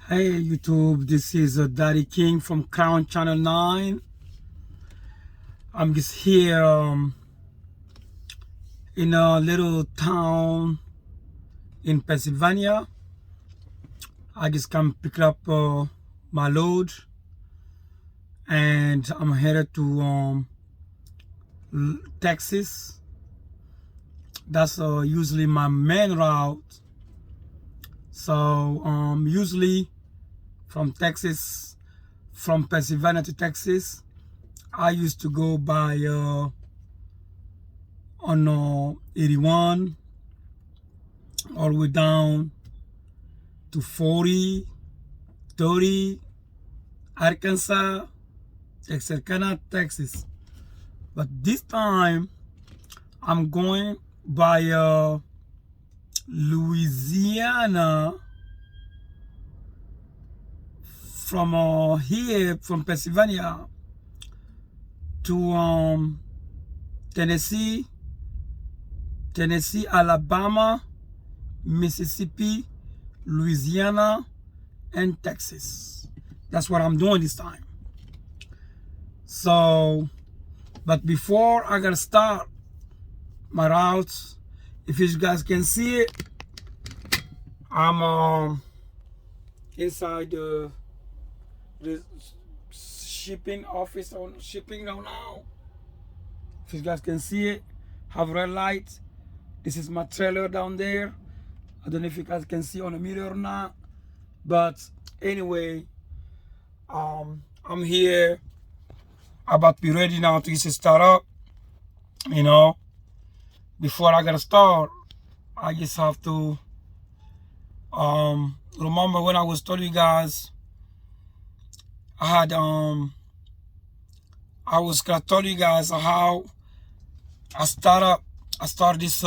Hey YouTube, this is Daddy King from Crown Channel 9. I'm just here in a little town in Pennsylvania. I just come pick up my load and I'm headed to Texas. That's usually my main route. So usually from Pennsylvania to Texas, I used to go by on 81 all the way down to 40, 30, Arkansas, Texarkana, Texas. But this time, I'm going by Louisiana from here, from Pennsylvania to Tennessee, Alabama, Mississippi, Louisiana, and Texas. That's what I'm doing this time. So, but before I gotta start my routes, if you guys can see it, I'm inside the shipping office on shipping now. If you guys can see it, have red light. This is my trailer down there. I don't know if you guys can see on the mirror or not, but anyway, I'm here. About to be ready now to start up. You know, before I gotta start, I just have to remember when I was telling you guys I was gonna tell you guys how I started this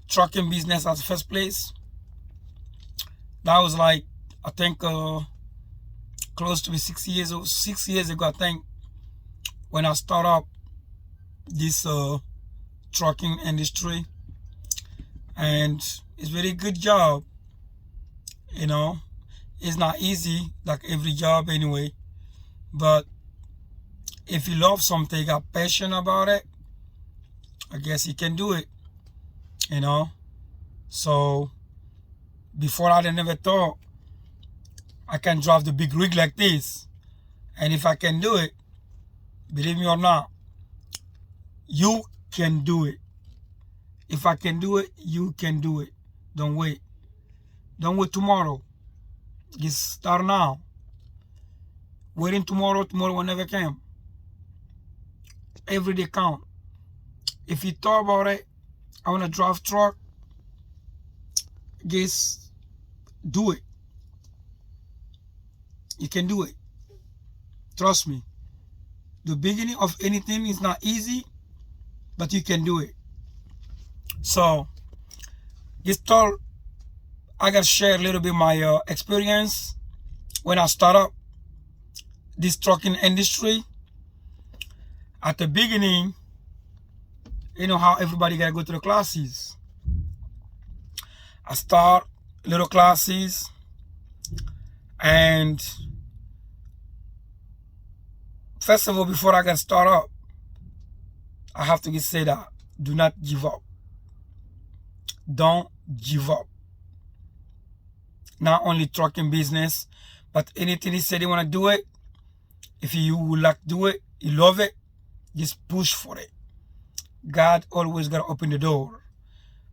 trucking business at the first place. That was like, I think close to be 6 years ago, I think, when I started up this trucking industry. And it's a very good job. You know, it's not easy like every job anyway, but if you love something, you got passion about it, I guess you can do it, you know. So before, I never thought I can drive the big rig like this. And if I can do it, believe me or not, you can do it. If I can do it, you can do it. Don't wait. Don't wait tomorrow. Just start now. Waiting tomorrow will never come. Every day count. If you thought about it, I want to drive truck, just do it. You can do it. Trust me. The beginning of anything is not easy, but you can do it. So, just thought I gotta share a little bit my experience when I start up this trucking industry. At the beginning, you know how everybody gotta go to the classes. I start little classes, and first of all, before I get started up, I have to just say that do not give up. Don't give up. Not only trucking business, but anything you say they want to do it. If you would like to do it, you love it, just push for it. God always got to open the door.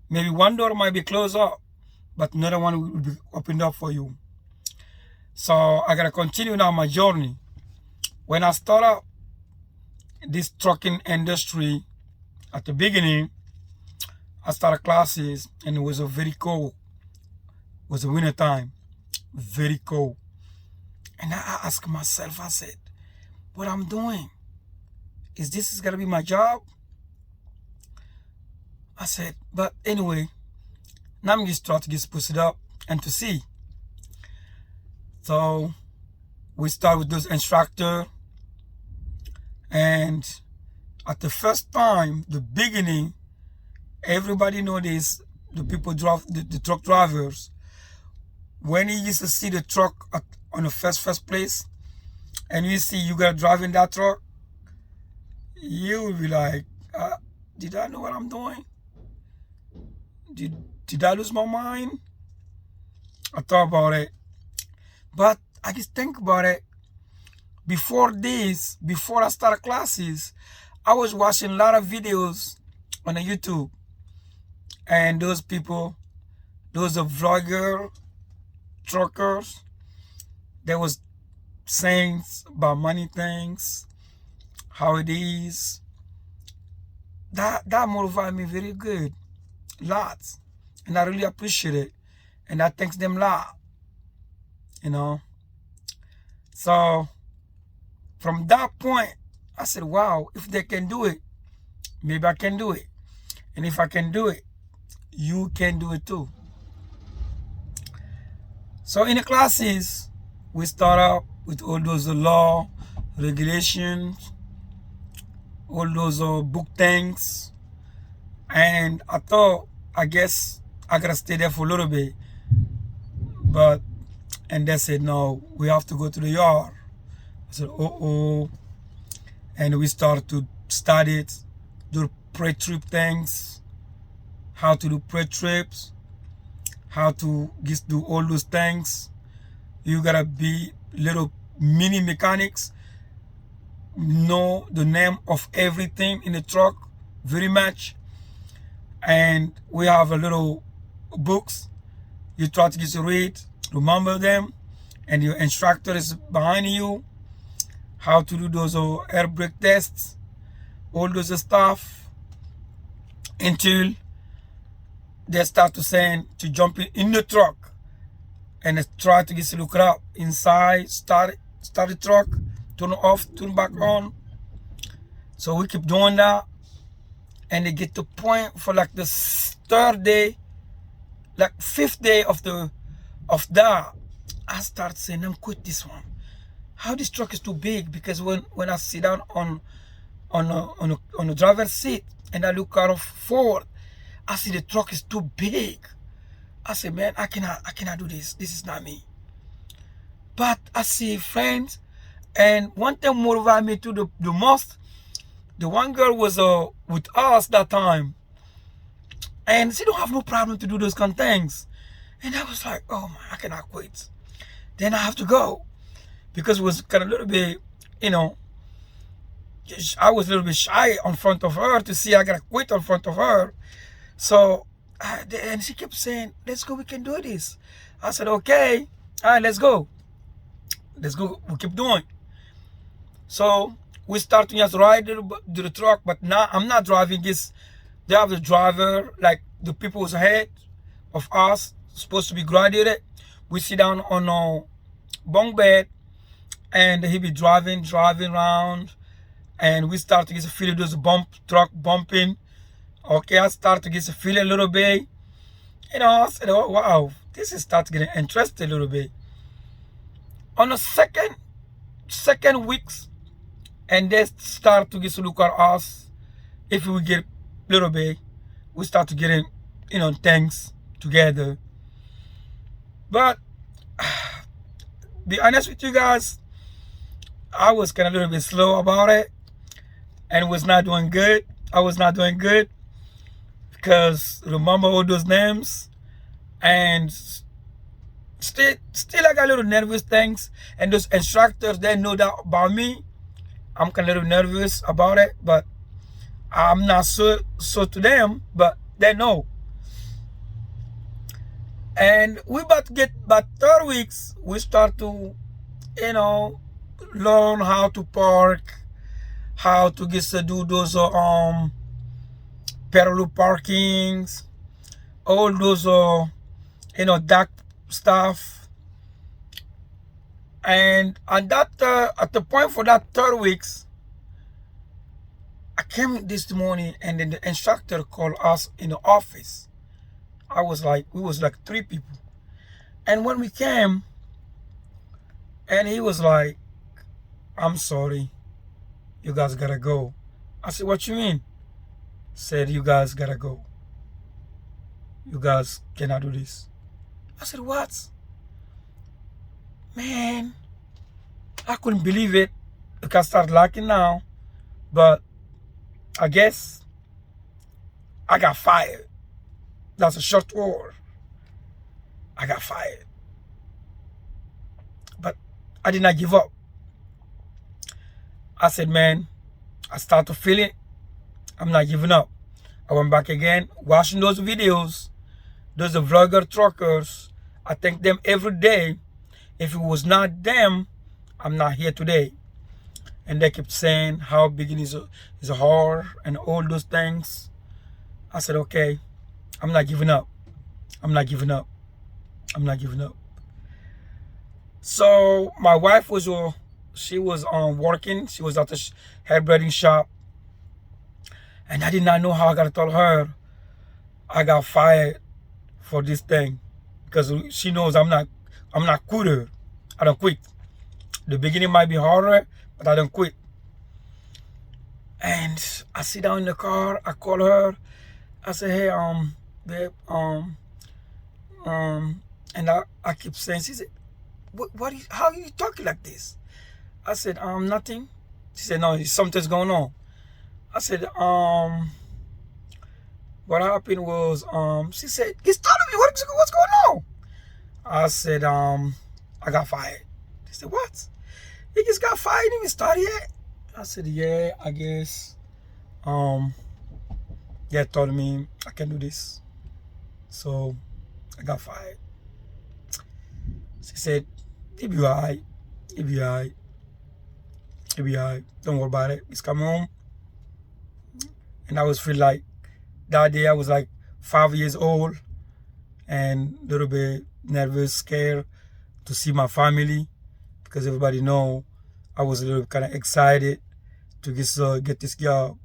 Maybe one door might be closed up, but another one will be opened up for you. So I got to continue now my journey. When I started this trucking industry, at the beginning, I started classes, and it was a very cold. It was a winter time, very cold. And I asked myself, I said, what I'm doing, is this gonna be my job? I said, but anyway, now I'm just trying to just push it up and to see. So we start with those instructors, and at the first time, the beginning, everybody know this, the people drive, the truck drivers, when you used to see the truck on the first place, and you see you got driving that truck, you will be like, did I know what I'm doing? Did I lose my mind? I thought about it. But I just think about it. Before I started classes, I was watching a lot of videos on the YouTube. And those people, those are vlogger, truckers, they was saying about money things, how it is. That motivated me very good. Lots. And I really appreciate it. And I thanks them a lot. You know. So from that point, I said, wow, if they can do it, maybe I can do it. And if I can do it, you can do it too. So in the classes, we start out with all those law, regulations, all those book things. And I thought, I guess I gotta stay there for a little bit. And they said, no, we have to go to the yard. I said, oh. And we started to study it, do pre-trip things, how to do pre-trips, how to just do all those things. You gotta be little mini mechanics, know the name of everything in the truck very much. And we have a little books. You try to just read, remember them, and your instructor is behind you. How to do those air brake tests, all those stuff, until they start to send to jump in the truck and try to just look it up inside, start the truck, turn it off, turn back on. So we keep doing that, and they get to point for like the third day, like fifth day of that, I start saying, I'm quit this one. How this truck is too big? Because when I sit down on the driver's seat and I look out forward, I see the truck is too big. I say, man, I cannot do this. This is not me. But I see friends, and one thing motivated me to the most. The one girl was with us that time, and she don't have no problem to do those kind of things. And I was like, oh man, I cannot quit. Then I have to go, because it was kind of a little bit, you know, I was a little bit shy in front of her to see I gotta quit in front of her. So, and she kept saying, let's go, we can do this. I said, okay, all right, let's go. Let's go, we keep doing. So, we start to just ride the truck, but now I'm not driving this. They have the driver, like the people who's ahead of us, supposed to be graduated. We sit down on a bunk bed, and he be driving around, and we start to get a feel those truck bumping. Okay, I start to get a feel a little bit. You know, I said, oh wow, this is start getting interested a little bit. On the second weeks, and they start to get to look at us. If we get a little bit, we start to getting, you know, things together. But be honest with you guys, I was kind of a little bit slow about it, and was not doing good. I was not doing good, because remember all those names, and still I got a little nervous things. And those instructors, they know that about me. I'm kind of a little nervous about it, but I'm not so to them, but they know. And we about to get about 3 weeks, we start to, you know, learn how to park, how to get to do those parallel parkings, all those you know, that stuff. And at the point for that 3 weeks, I came this morning, and then the instructor called us in the office. We was like 3 people. And when we came, and he was like, I'm sorry, you guys gotta go. I said, what you mean? Said, you guys gotta go. You guys cannot do this. I said, what? Man, I couldn't believe it. Look, I start laughing now, but I guess I got fired. That's a short word. I got fired. But I did not give up. I said, man, I start to feel it. I'm not giving up. I went back again, watching those videos, those vlogger truckers. I thank them every day. If it was not them, I'm not here today. And they kept saying how beginning is hard and all those things. I said, okay, I'm not giving up. I'm not giving up. I'm not giving up. So my wife was working. She was at the hairdressing shop, and I did not know how I got to tell her I got fired for this thing, because she knows I'm not quitter. I don't quit. The beginning might be harder, but I don't quit. And I sit down in the car. I call her. I say, hey, babe, and I keep saying, she said, how are you talking like this? I said, nothing. She said, no, something's going on. I said, what happened was, she said, he's telling me what's going on. I said, I got fired. She said, what? He just got fired, didn't even start yet? I said, yeah, I guess. Yeah, told me I can do this. So I got fired. She said, it'll be alright. It'll be alright. It'll be alright. Don't worry about it. Just come home. And I was feel like that day I was like 5 years old and a little bit nervous, scared to see my family, because everybody know I was a little kind of excited to get this job.